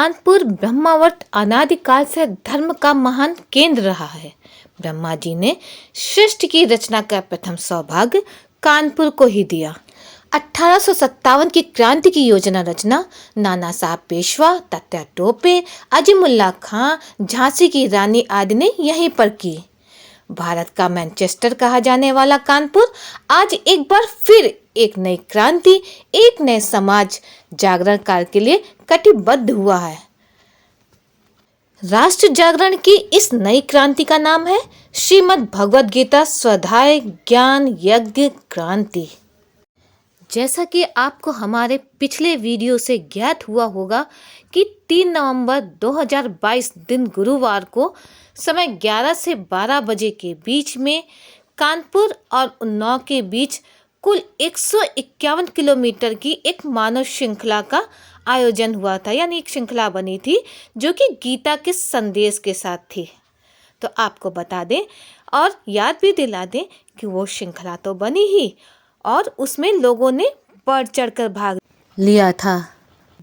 कानपुर ब्रह्मावर्त अनादिकाल से धर्म का महान केंद्र रहा है। ब्रह्मा जी ने सृष्टि की रचना का प्रथम सौभाग्य कानपुर को ही दिया। 1857 की क्रांति की योजना रचना नाना साहब पेशवा, तात्या टोपे, अजीमुल्ला खां, झांसी की रानी आदि ने यहीं पर की। भारत का मैनचेस्टर कहा जाने वाला कानपुर आज एक बार फिर एक नई क्रांति, एक नए समाज जागरण काल के लिए कटिबद्ध हुआ है। राष्ट्र जागरण की इस नई क्रांति का नाम है श्रीमद् भगवद गीता स्वाध्याय ज्ञान यज्ञ क्रांति। जैसा कि आपको हमारे पिछले वीडियो से ज्ञात हुआ होगा कि 3 नवंबर 2022 दिन गुरुवार को समय 11 से 12 बजे के बीच में कानपुर और उन्नाव के बीच कुल 151 किलोमीटर की एक मानव श्रृंखला का आयोजन हुआ था, यानी एक श्रृंखला बनी थी जो कि गीता के संदेश के साथ थी। तो आपको बता दें और याद भी दिला दें कि वो श्रृंखला तो बनी ही और उसमें लोगों ने बढ़ चढ़कर भाग लिया था।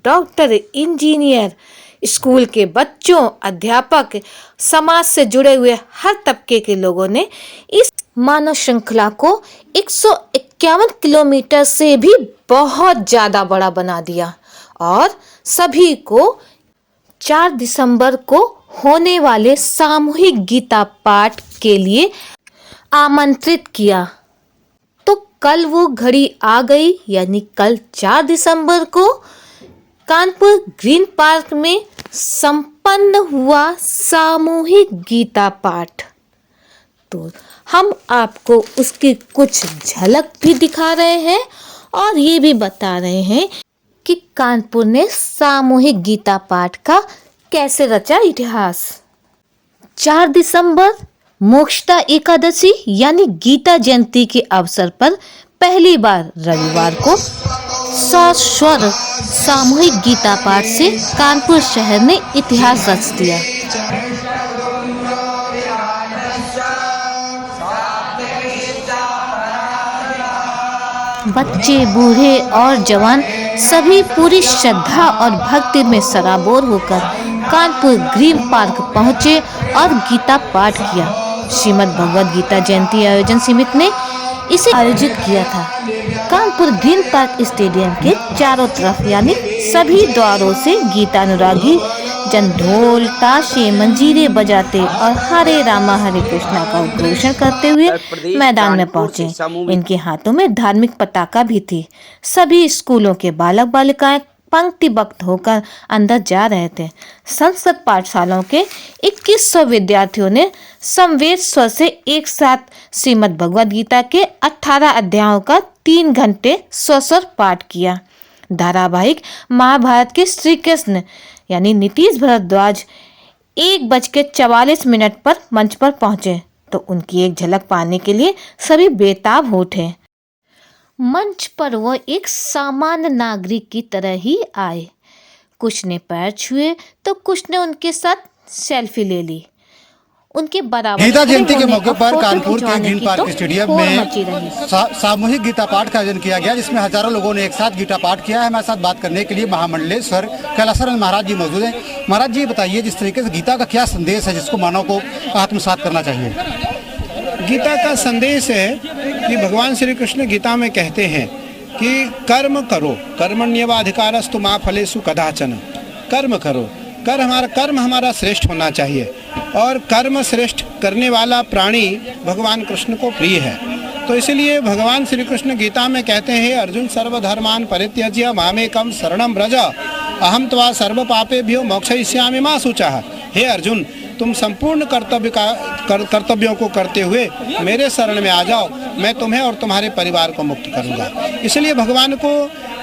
डॉक्टर, इंजीनियर, स्कूल के बच्चों, अध्यापक, समाज से जुड़े हुए हर तबके के लोगों ने इस मानव श्रृंखला को 151 किलोमीटर से भी बहुत ज़्यादा बड़ा बना दिया और सभी को 4 दिसंबर को होने वाले सामूहिक गीता पाठ के लिए आमंत्रित किया। तो कल वो घड़ी आ गई, यानी कल 4 दिसंबर को कानपुर ग्रीन पार्क में संपन्न हुआ सामूहिक गीता पाठ। तो हम आपको उसकी कुछ झलक भी दिखा रहे हैं और ये भी बता रहे हैं कि कानपुर ने सामूहिक गीता पाठ का कैसे रचा इतिहास। 4 दिसंबर मोक्षदा एकादशी यानी गीता जयंती के अवसर पर पहली बार रविवार को सस्वर सामूहिक गीता पाठ से कानपुर शहर ने इतिहास रच दिया। बच्चे, बूढ़े और जवान सभी पूरी श्रद्धा और भक्ति में सराबोर होकर कानपुर ग्रीन पार्क पहुंचे और गीता पाठ किया। श्रीमद् भगवद गीता जयंती आयोजन समिति ने इसे आयोजित किया था। कानपुर ग्रीन पार्क स्टेडियम के चारों तरफ यानी सभी द्वारों से गीतानुरागी जन ढोल, ताशे, मंजीरे बजाते और हरे रामा हरे कृष्णा का उद्घोषण करते हुए मैदान में पहुंचे। इनके हाथों में धार्मिक पताका भी थी। सभी स्कूलों के बालक बालिकाएं पंक्तिबद्ध होकर अंदर जा रहे थे। संस्कृत पाठशालाओं के 2100 विद्यार्थियों ने समवेत स्वर से एक साथ श्रीमद् भगवद गीता के 18 अध्यायों का 3 घंटे स्वस्वर पाठ किया। धारावाहिक महाभारत के श्री कृष्ण यानी नीतीश भारद्वाज 1:44 पर मंच पर पहुंचे तो उनकी एक झलक पाने के लिए सभी बेताब हो उठे। मंच पर वह एक सामान्य नागरिक की तरह ही आए। कुछ ने पैर छुए तो कुछ ने उनके साथ सेल्फी ले ली। उनके बराबर गीता जयंती के मौके पर कानपुर के ग्रीन पार्क स्टेडियम में सामूहिक गीता पाठ का आयोजन किया गया, जिसमें हजारों लोगों ने एक साथ गीता पाठ किया है। हमारे साथ बात करने के लिए महामंडलेश्वर कैलासानंद महाराज जी मौजूद हैं। महाराज जी बताइए, जिस तरीके से गीता का क्या संदेश है जिसको मानव को आत्मसात करना चाहिए? गीता का संदेश है कि भगवान श्री कृष्ण गीता में कहते हैं कि कर्म करो, कर्मण्येवाधिकारस्तु मा फलेषु कदाचन। कर्म करो, कर्म हमारा श्रेष्ठ होना चाहिए और कर्म श्रेष्ठ करने वाला प्राणी भगवान कृष्ण को प्रिय है। तो इसलिए भगवान श्री कृष्ण गीता में कहते हैं, अर्जुन सर्वधर्मान् परित्यज्य मामेकं शरणं व्रज अहम त्वा सर्व पापेभ्यो मोक्षयिष्यामि मा शुचः। हे अर्जुन, तुम संपूर्ण कर्तव्यों को करते हुए मेरे शरण में आ जाओ, मैं तुम्हें और तुम्हारे परिवार को मुक्त करूंगा। इसलिए भगवान को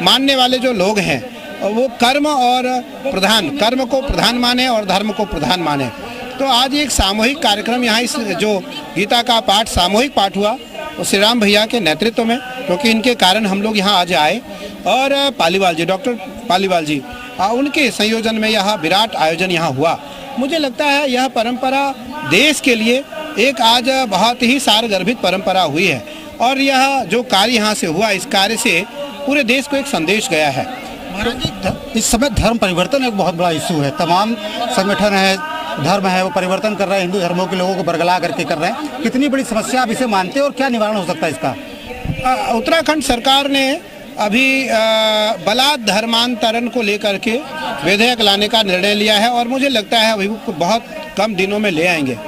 मानने वाले जो लोग हैं वो कर्म को प्रधान माने और धर्म को प्रधान माने। तो आज एक सामूहिक कार्यक्रम यहाँ इस जो गीता का पाठ सामूहिक पाठ हुआ वो श्री राम भैया के नेतृत्व में, क्योंकि इनके कारण हम लोग यहाँ आज आए और पालीवाल जी, डॉक्टर पालीवाल जी, उनके संयोजन में यह विराट आयोजन यहाँ हुआ। मुझे लगता है यह परंपरा देश के लिए एक आज बहुत ही सारगर्भित परंपरा हुई है और यह जो कार्य यहाँ से हुआ, इस कार्य से पूरे देश को एक संदेश गया है। महाराज जी, इस समय धर्म परिवर्तन एक बहुत बड़ा इशू है। तमाम संगठन है, धर्म है, वो परिवर्तन कर रहे हैं, हिंदू धर्मों के लोगों को बरगला करके कर रहे हैं। कितनी बड़ी समस्या आप इसे मानते हैं और क्या निवारण हो सकता है इसका? उत्तराखंड सरकार ने अभी बलात् धर्मांतरण को लेकर के विधेयक लाने का निर्णय लिया है और मुझे लगता है अभी बहुत कम दिनों में ले आएंगे।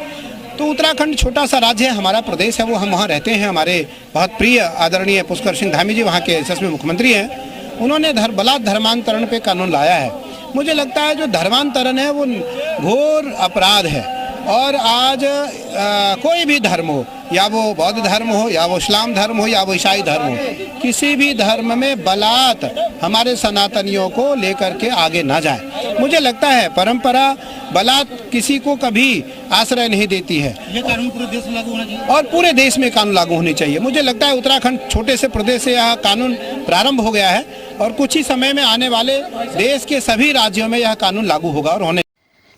तो उत्तराखंड छोटा सा राज्य है, हमारा प्रदेश है, वो हम वहाँ रहते हैं। हमारे बहुत प्रिय आदरणीय पुष्कर सिंह धामी जी वहाँ के यशस्वी मुख्यमंत्री हैं, उन्होंने बलात् धर्मांतरण पे कानून लाया है। मुझे लगता है जो धर्मांतरण है वो घोर अपराध है और आज कोई भी धर्म हो, या वो बौद्ध धर्म हो, या वो इस्लाम धर्म हो, या वो ईसाई धर्म हो, किसी भी धर्म में बलात् हमारे सनातनियों को लेकर के आगे ना जाए। मुझे लगता है परंपरा बलात् किसी को कभी आश्रय नहीं देती है। ये कानून पूरे देश में लागू होना चाहिए और पूरे देश में कानून लागू होने चाहिए। मुझे लगता है उत्तराखंड छोटे से प्रदेश से यह कानून प्रारंभ हो गया है और कुछ ही समय में आने वाले देश के सभी राज्यों में यह कानून लागू होगा और होने।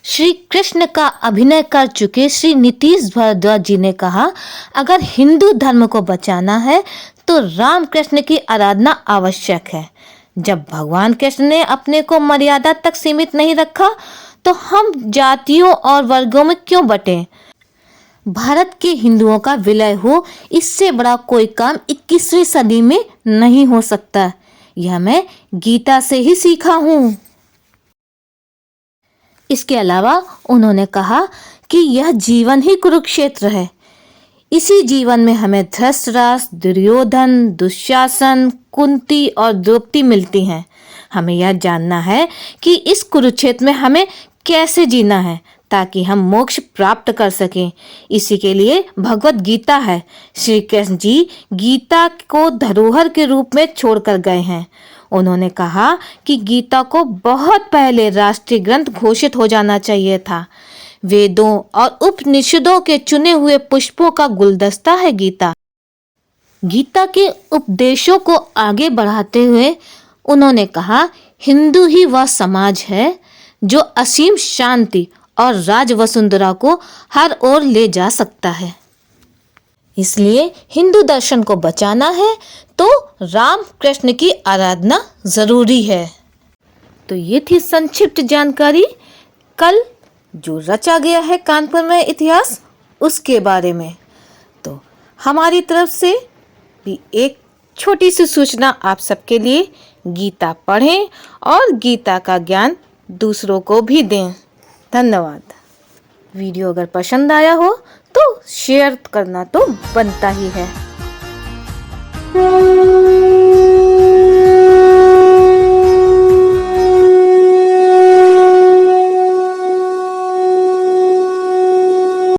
श्री कृष्ण का अभिनय कर चुके श्री नीतीश भारद्वाज जी ने कहा, अगर हिंदू धर्म को बचाना है तो राम कृष्ण की आराधना आवश्यक है। जब भगवान कृष्ण ने अपने को मर्यादा तक सीमित नहीं रखा तो हम जातियों और वर्गों में क्यों बटें? भारत के हिंदुओं का विलय हो, इससे बड़ा कोई काम 21वीं सदी में नहीं हो सकता। यह मैं गीता से ही सीखा हूँ। इसके अलावा उन्होंने कहा कि यह जीवन ही कुरुक्षेत्र है। इसी जीवन में हमें धृतराष्ट्र, दुर्योधन, दुशासन, कुंती और द्रौपदी मिलती हैं। हमें यह जानना है कि इस कुरुक्षेत्र में हमें कैसे जीना है ताकि हम मोक्ष प्राप्त कर सकें। इसी के लिए भगवत गीता है। श्री कृष्ण जी गीता को धरोहर के रूप में छोड़कर गए हैं। उन्होंने कहा कि गीता को बहुत पहले राष्ट्रीय ग्रंथ घोषित हो जाना चाहिए था। वेदों और उपनिषदों के चुने हुए पुष्पों का गुलदस्ता है गीता। गीता के उपदेशों को आगे बढ़ाते हुए उन्होंने कहा, हिंदू ही वह समाज है जो असीम शांति और राज वसुंधरा को हर ओर ले जा सकता है। इसलिए हिंदू दर्शन को बचाना है तो राम कृष्ण की आराधना जरूरी है। तो ये थी संक्षिप्त जानकारी कल जो रचा गया है कानपुर में इतिहास उसके बारे में। तो हमारी तरफ से भी एक छोटी सी सूचना आप सबके लिए, गीता पढ़ें और गीता का ज्ञान दूसरों को भी दें। धन्यवाद। वीडियो अगर पसंद आया हो तो शेयर करना तो बनता ही है।